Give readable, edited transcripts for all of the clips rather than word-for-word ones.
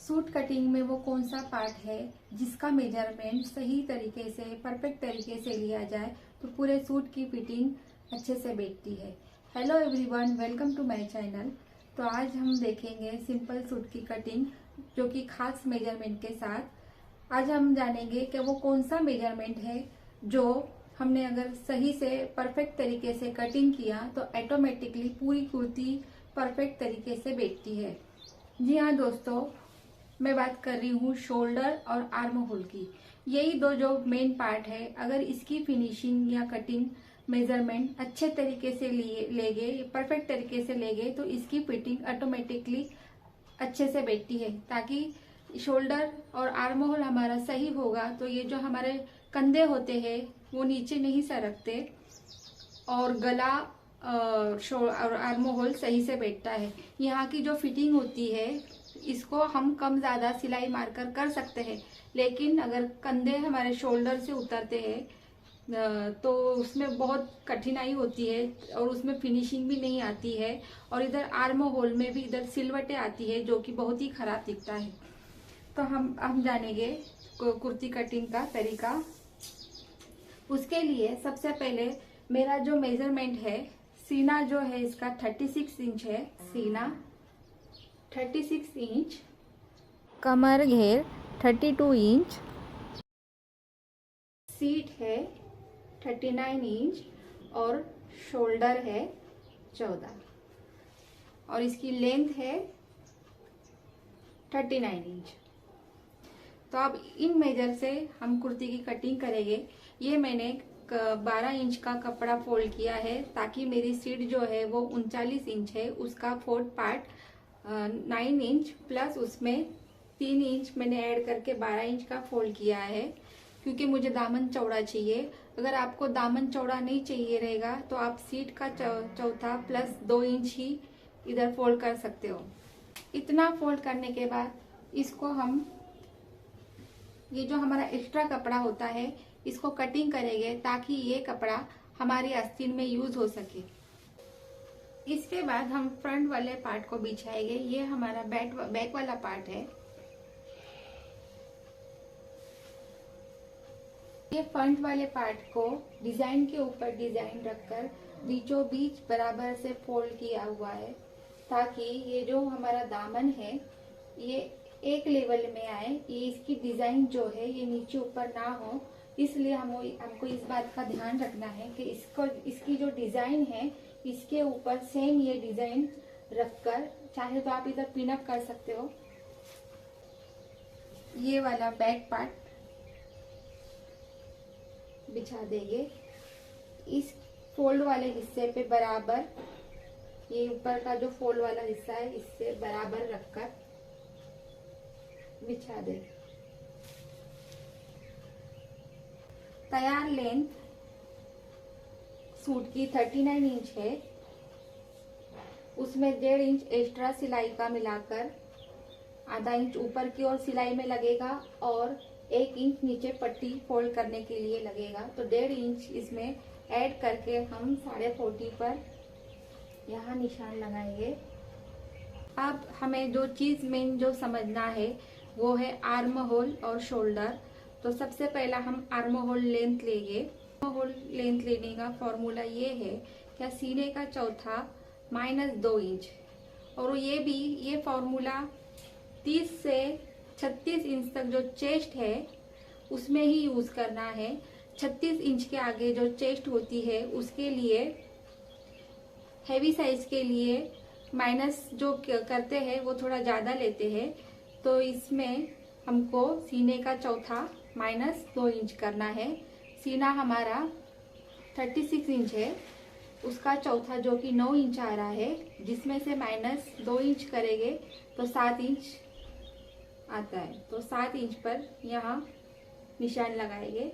Suit cutting में वो कौन सा पार्ट है जिसका मेजरमेंट सही तरीके से परफेक्ट तरीके से लिया जाए तो पूरे सूट की फिटिंग अच्छे से बैठती है। Hello everyone, welcome to my channel. तो आज हम देखेंगे सिंपल सूट की कटिंग जो कि खास मेजरमेंट के साथ। आज हम जानेंगे कि वो कौन सा मेजरमेंट है जो हमने अगर सही से परफेक्ट तरीके से कटिंग किया तो ऑटोमेटिकली पूरी कुर्ती परफेक्ट तरीके से बैठती है। जी हाँ दोस्तों, मैं बात कर रही हूँ शोल्डर और आर्म होल की। यही दो जो मेन पार्ट है, अगर इसकी फिनिशिंग या कटिंग मेजरमेंट अच्छे तरीके से लेंगे, परफेक्ट तरीके से लेंगे तो इसकी फिटिंग ऑटोमेटिकली अच्छे से बैठती है। ताकि शोल्डर और आर्म होल हमारा सही होगा तो ये जो हमारे कंधे होते हैं वो नीचे नहीं सरकते और गला और आर्म होल सही से बैठता है। यहाँ की जो फिटिंग होती है इसको हम कम ज़्यादा सिलाई मारकर कर सकते हैं, लेकिन अगर कंधे हमारे शोल्डर से उतरते हैं तो उसमें बहुत कठिनाई होती है और उसमें फिनिशिंग भी नहीं आती है। और इधर आर्म होल में भी इधर सिलवटें आती है जो कि बहुत ही खराब दिखता है। तो हम जानेंगे कुर्ती कटिंग का तरीका। उसके लिए सबसे पहले मेरा जो मेजरमेंट है, सीना जो है इसका 36 इंच है। सीना 36 इंच, कमर घेर 32 इंच, सीट है 39 इंच और शोल्डर है 14 और इसकी लेंथ है 39 इंच। तो अब इन मेजर से हम कुर्ती की कटिंग करेंगे। ये मैंने 12 इंच का कपड़ा फोल्ड किया है ताकि मेरी सीट जो है वो 39 इंच है, उसका फोर्थ पार्ट 9 इंच प्लस उसमें 3 इंच मैंने ऐड करके 12 इंच का फोल्ड किया है, क्योंकि मुझे दामन चौड़ा चाहिए। अगर आपको दामन चौड़ा नहीं चाहिए रहेगा तो आप सीट का चौथा प्लस 2 इंच ही इधर फोल्ड कर सकते हो। इतना फोल्ड करने के बाद इसको हम, ये जो हमारा एक्स्ट्रा कपड़ा होता है इसको कटिंग करेंगे ताकि ये कपड़ा हमारी आस्तीन में यूज हो सके। इसके बाद हम फ्रंट वाले पार्ट को बिछाएंगे। ये हमारा बैक वाला पार्ट है। ये फ्रंट वाले पार्ट को डिजाइन के ऊपर डिजाइन रखकर बीचों बीच बराबर से फोल्ड किया हुआ है ताकि ये जो हमारा दामन है ये एक लेवल में आए। ये इसकी डिजाइन जो है ये नीचे ऊपर ना हो, इसलिए हमको इस बात का ध्यान रखना है कि इसकी जो डिजाइन है इसके ऊपर सेम ये डिजाइन रखकर, चाहे तो आप इधर पिन अप कर सकते हो। ये वाला बैक पार्ट बिछा देंगे इस फोल्ड वाले हिस्से पे बराबर। ये ऊपर का जो फोल्ड वाला हिस्सा है इससे बराबर रखकर बिछा दे। तैयार लेंथ सूट की 39 इंच है, उसमें 1.5 इंच एक्स्ट्रा सिलाई का मिलाकर आधा इंच ऊपर की ओर सिलाई में लगेगा और 1 इंच नीचे पट्टी फोल्ड करने के लिए लगेगा। तो 1.5 इंच इसमें ऐड करके हम 40.5 पर यहाँ निशान लगाएंगे। अब हमें जो चीज मेन जो समझना है वो है आर्म होल और शोल्डर। तो सबसे पहला हम आर्म होल लेंथ लेंगे। आर्म होल लेंथ लेने का फॉर्मूला ये है क्या, सीने का चौथा -2 इंच। और ये फॉर्मूला 30 से 36 इंच तक जो चेस्ट है उसमें ही यूज करना है। 36 इंच के आगे जो चेस्ट होती है उसके लिए, हैवी साइज के लिए माइनस जो करते हैं वो थोड़ा ज्यादा लेते हैं। तो इसमें हमको सीने का चौथा -2 इंच करना है। सीना हमारा 36 इंच है, उसका चौथा जो कि 9 इंच आ रहा है, जिसमें से -2 इंच करेंगे तो 7 इंच आता है। तो 7 इंच पर यहाँ निशान लगाएंगे।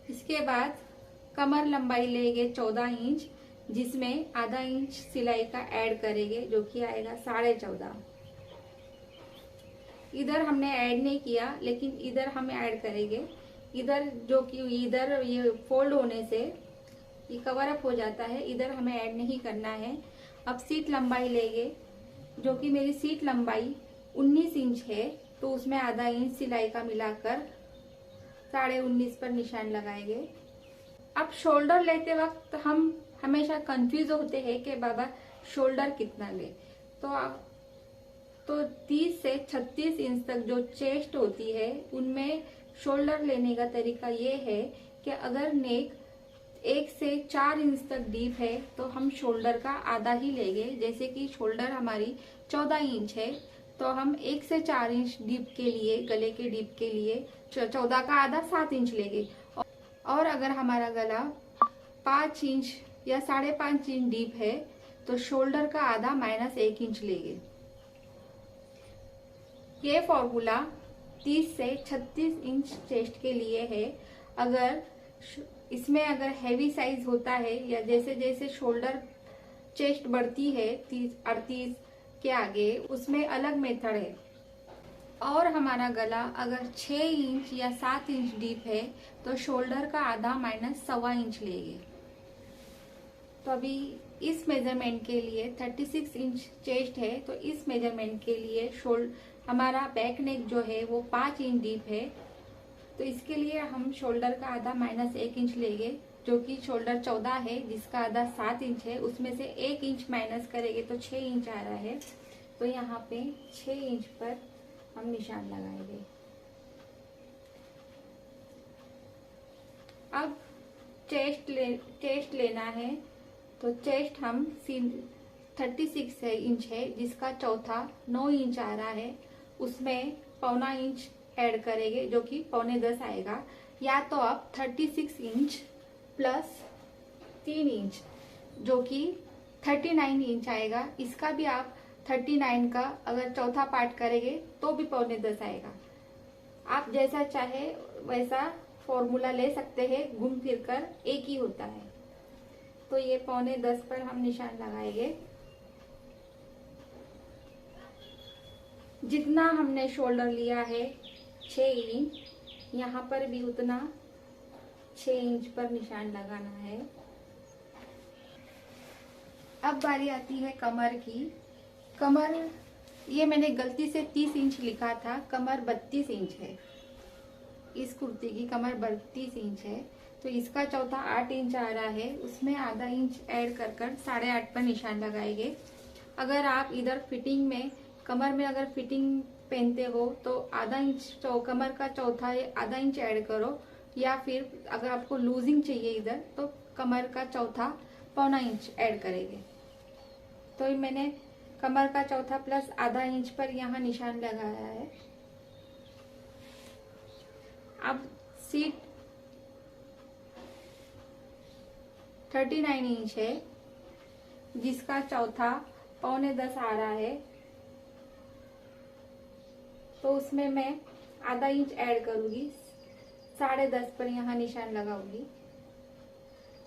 इसके बाद कमर लंबाई लेंगे 14 इंच, जिसमें आधा इंच सिलाई का ऐड करेंगे जो कि आएगा 14.5। इधर हमने ऐड नहीं किया लेकिन इधर हम ऐड करेंगे। इधर जो कि इधर ये फोल्ड होने से ये कवर अप हो जाता है, इधर हमें ऐड नहीं करना है। अब सीट लंबाई लेंगे जो कि मेरी सीट लंबाई 19 इंच है, तो उसमें आधा इंच सिलाई का मिलाकर 19.5 पर निशान लगाएंगे। अब शोल्डर लेते वक्त हम हमेशा कंफ्यूज होते हैं कि बाबा शोल्डर कितना ले। तो 30 से 36 इंच तक जो चेस्ट होती है उनमें शोल्डर लेने का तरीका ये है कि अगर नेक 1 से 4 इंच तक डीप है तो हम शोल्डर का आधा ही लेंगे। जैसे कि शोल्डर हमारी 14 इंच है, तो हम 1 से 4 इंच डीप के लिए, गले के डीप के लिए 14 का आधा 7 इंच लेंगे। और अगर हमारा गला 5 इंच या 5.5 इंच डीप है तो शोल्डर का आधा -1 इंच लेंगे। ये फॉर्मूला 30 से 36 इंच चेस्ट के लिए है। अगर इसमें हैवी साइज होता है या जैसे जैसे शोल्डर चेस्ट बढ़ती है 30-38 के आगे, उसमें अलग मेथड है। और हमारा गला अगर 6 इंच या 7 इंच डीप है तो शोल्डर का आधा -1.25 इंच लेंगे। तो अभी इस मेजरमेंट के लिए 36 इंच चेस्ट है, तो इस मेजरमेंट के लिए हमारा बैक नेक जो है वो 5 इंच डीप है, तो इसके लिए हम शोल्डर का आधा -1 इंच लेंगे। जो कि शोल्डर 14 है जिसका आधा 7 इंच है, उसमें से 1 इंच माइनस करेंगे तो 6 इंच आ रहा है। तो यहाँ पे 6 इंच पर हम निशान लगाएंगे। अब चेस्ट लेना है, तो चेस्ट हम 36 इंच है जिसका चौथा 9 इंच आ रहा है, उसमें 1.25 इंच ऐड करेंगे जो कि 9.25 आएगा। या तो आप 36 इंच प्लस 3 इंच जो कि 39 इंच आएगा। इसका भी आप 39 का अगर चौथा पार्ट करेंगे तो भी 9.25 आएगा। आप जैसा चाहे वैसा फॉर्मूला ले सकते हैं, घूम फिर कर एक ही होता है। तो ये 9.25 पर हम निशान लगाएंगे। जितना हमने शोल्डर लिया है 6 इंच, यहाँ पर भी उतना 6 इंच पर निशान लगाना है। अब बारी आती है कमर की। कमर, ये मैंने गलती से 30 इंच लिखा था, कमर 32 इंच है। इस कुर्ती की कमर 32 इंच है, तो इसका चौथा 8 इंच आ रहा है, उसमें आधा इंच ऐड कर 8.5 पर निशान लगाएंगे। अगर आप इधर फिटिंग में, कमर में अगर फिटिंग पहनते हो तो आधा इंच कमर का चौथा आधा इंच ऐड करो, या फिर अगर आपको लूजिंग चाहिए इधर तो कमर का चौथा 1.25 इंच ऐड करेंगे। तो मैंने कमर का चौथा प्लस आधा इंच पर यहाँ निशान लगाया है। अब सीट 39 इंच है जिसका चौथा 9.25 आ रहा है, तो उसमें मैं आधा इंच ऐड करूंगी, 10.5 पर यहाँ निशान लगाऊंगी।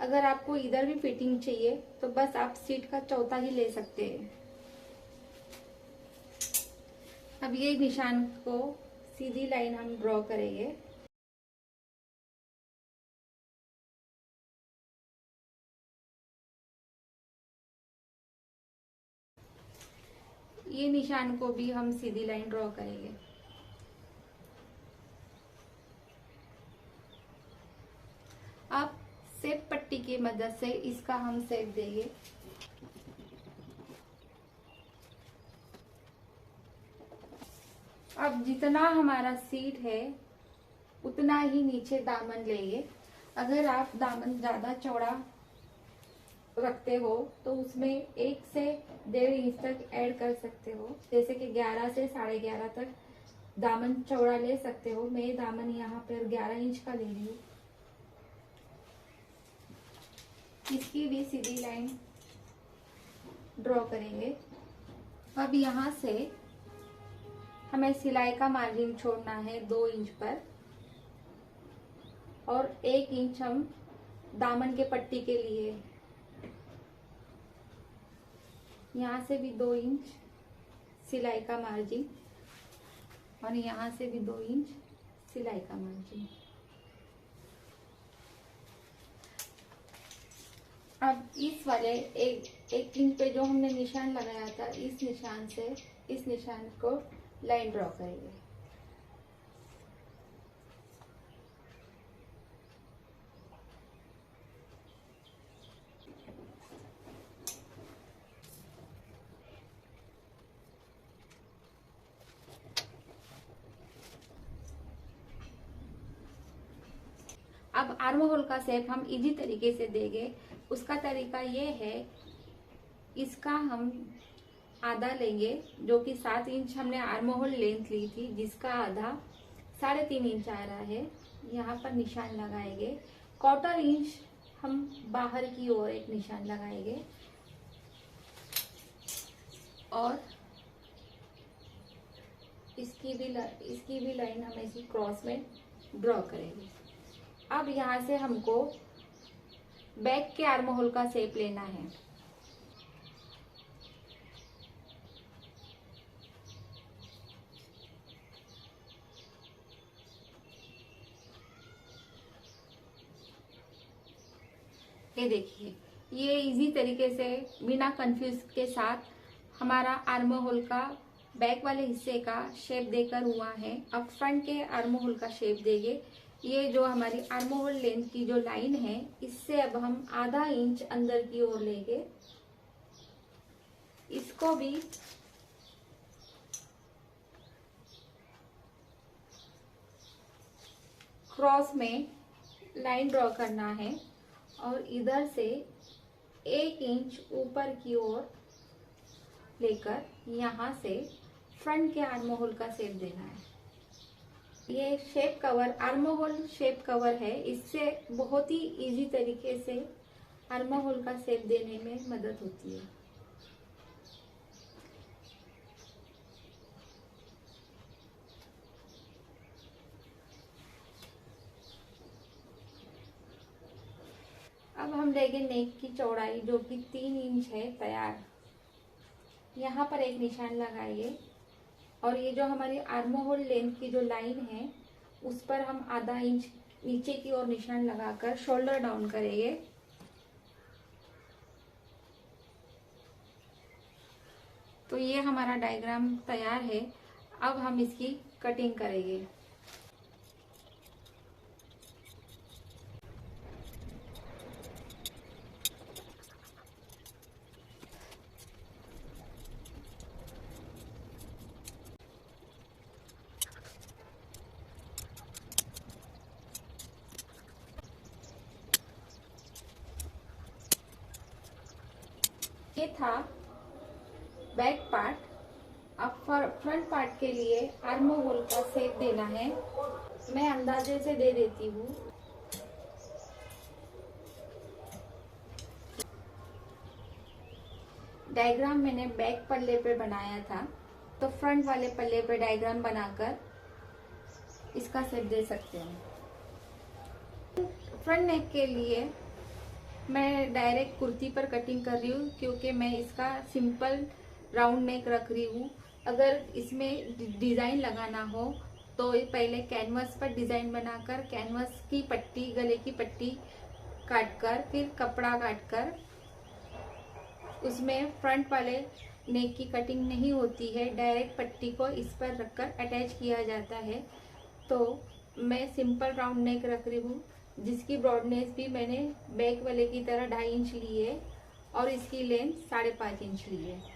अगर आपको इधर भी फिटिंग चाहिए तो बस आप सीट का चौथा ही ले सकते हैं। अब ये निशान को सीधी लाइन हम ड्रॉ करेंगे। ये निशान को भी हम सीधी लाइन ड्रॉ करेंगे। अब सेप पट्टी की मदद से इसका हम सेप देंगे। अब जितना हमारा सीट है उतना ही नीचे दामन लेंगे। अगर आप दामन ज्यादा चौड़ा रखते हो तो उसमें 1 से 1.5 इंच तक ऐड कर सकते हो। जैसे कि 11 से 11.5 तक दामन चौड़ा ले सकते हो। मैं दामन यहाँ पर 11 इंच का ले रही हूँ। इसकी भी सीधी लाइन ड्रॉ करेंगे। अब यहाँ से हमें सिलाई का मार्जिन छोड़ना है 2 इंच पर, और 1 इंच हम दामन के पट्टी के लिए। यहाँ से भी 2 इंच सिलाई का मार्जिन, और यहाँ से भी 2 इंच सिलाई का मार्जिन। अब इस वाले एक एक पिन पे जो हमने निशान लगाया था, इस निशान से इस निशान को लाइन ड्रॉ करेंगे। अब आर्म होल का शेप हम इजी तरीके से देंगे। उसका तरीका ये है, इसका हम आधा लेंगे, जो कि 7 इंच हमने आर्म होल लेंथ ली थी, जिसका आधा 3.5 इंच आ रहा है। यहाँ पर निशान लगाएंगे। 1/4 इंच हम बाहर की ओर एक निशान लगाएंगे और इसकी भी लाइन हम ऐसी क्रॉस में ड्रॉ करेंगे। अब यहाँ से हमको बैक के आर्म होल का शेप लेना है। ये देखिए, ये इजी तरीके से बिना कंफ्यूज के साथ हमारा आर्म होल का बैक वाले हिस्से का शेप देकर हुआ है। अब फ्रंट के आर्म होल का शेप देंगे। ये जो हमारी आर्म होल लेंथ की जो लाइन है, इससे अब हम आधा इंच अंदर की ओर लेंगे। इसको भी क्रॉस में लाइन ड्रॉ करना है और इधर से 1 इंच ऊपर की ओर लेकर यहाँ से फ्रंट के आर्म होल का शेप देना है। ये shape cover arm hole shape cover है। इससे बहुत ही इजी तरीके से आर्म होल का शेप देने में मदद होती है। अब हम लेंगे नेक की चौड़ाई, जो कि 3 इंच है, तैयार। यहाँ पर एक निशान लगाइए और ये जो हमारी आर्म होल लेंथ की जो लाइन है, उस पर हम आधा इंच नीचे की ओर निशान लगाकर शोल्डर डाउन करेंगे। तो ये हमारा डायग्राम तैयार है। अब हम इसकी कटिंग करेंगे। ये था बैक पार्ट। अब फ्रंट पार्ट के लिए आर्म होल का शेप देना है। मैं अंदाजे से दे देती हूँ। डायग्राम मैंने बैक पल्ले पे बनाया था, तो फ्रंट वाले पल्ले पे डायग्राम बनाकर इसका शेप दे सकते हैं। फ्रंट नेक के लिए मैं डायरेक्ट कुर्ती पर कटिंग कर रही हूँ, क्योंकि मैं इसका सिंपल राउंड नेक रख रही हूँ। अगर इसमें डिजाइन लगाना हो तो पहले कैनवस पर डिजाइन बनाकर कैनवस की पट्टी, गले की पट्टी काटकर, फिर कपड़ा काटकर, उसमें फ्रंट वाले नेक की कटिंग नहीं होती है, डायरेक्ट पट्टी को इस पर रखकर अटैच किया जाता है। तो मैं सिंपल राउंड नेक रख रही हूँ, जिसकी ब्रॉडनेस भी मैंने बैक वाले की तरह 2.5 इंच ली है और इसकी लेंथ 5.5 इंच ली है।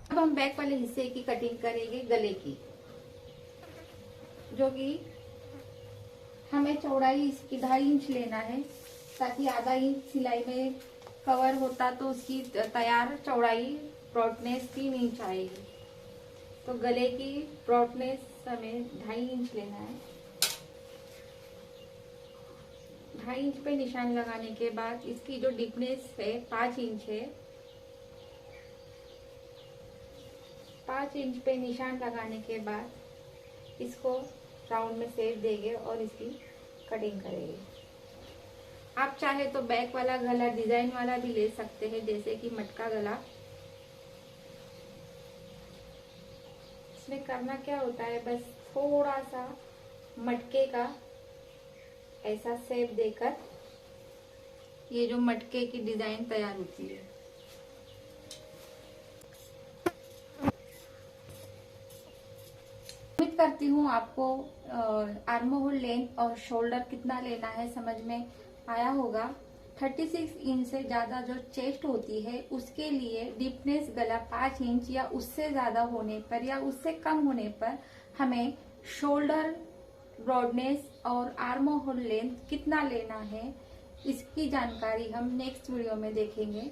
अब हम बैक वाले हिस्से की कटिंग करेंगे, गले की, जो कि हमें चौड़ाई इसकी 2.5 इंच लेना है, ताकि आधा इंच सिलाई में कवर होता तो उसकी तैयार चौड़ाई ब्रॉडनेस 3 इंच आएगी। तो गले की ब्रॉडनेस हमें 2.5 इंच लेना है। 2.5 इंच पे निशान लगाने के बाद इसकी जो डीपनेस है 5 इंच है। 5 इंच पे निशान लगाने के बाद इसको राउंड में शेप देंगे और इसकी कटिंग करेंगे। आप चाहे तो बैक वाला गला डिजाइन वाला भी ले सकते हैं, जैसे कि मटका गला। इसमें करना क्या होता है, बस थोड़ा सा मटके का ऐसा शेप देकर ये जो मटके की डिजाइन तैयार होती है। उम्मीद करती हूँ आपको आर्म होल लेंथ और शोल्डर कितना लेना है समझ में आया होगा। 36 इंच से ज्यादा जो चेस्ट होती है उसके लिए डीपनेस गला 5 इंच या उससे ज्यादा होने पर या उससे कम होने पर हमें शोल्डर ब्रॉडनेस और आर्म होल लेंथ कितना लेना है, इसकी जानकारी हम नेक्स्ट वीडियो में देखेंगे।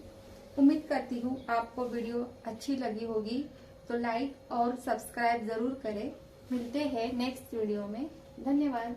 उम्मीद करती हूँ आपको वीडियो अच्छी लगी होगी, तो लाइक और सब्सक्राइब जरूर करें। मिलते हैं नेक्स्ट वीडियो में। धन्यवाद।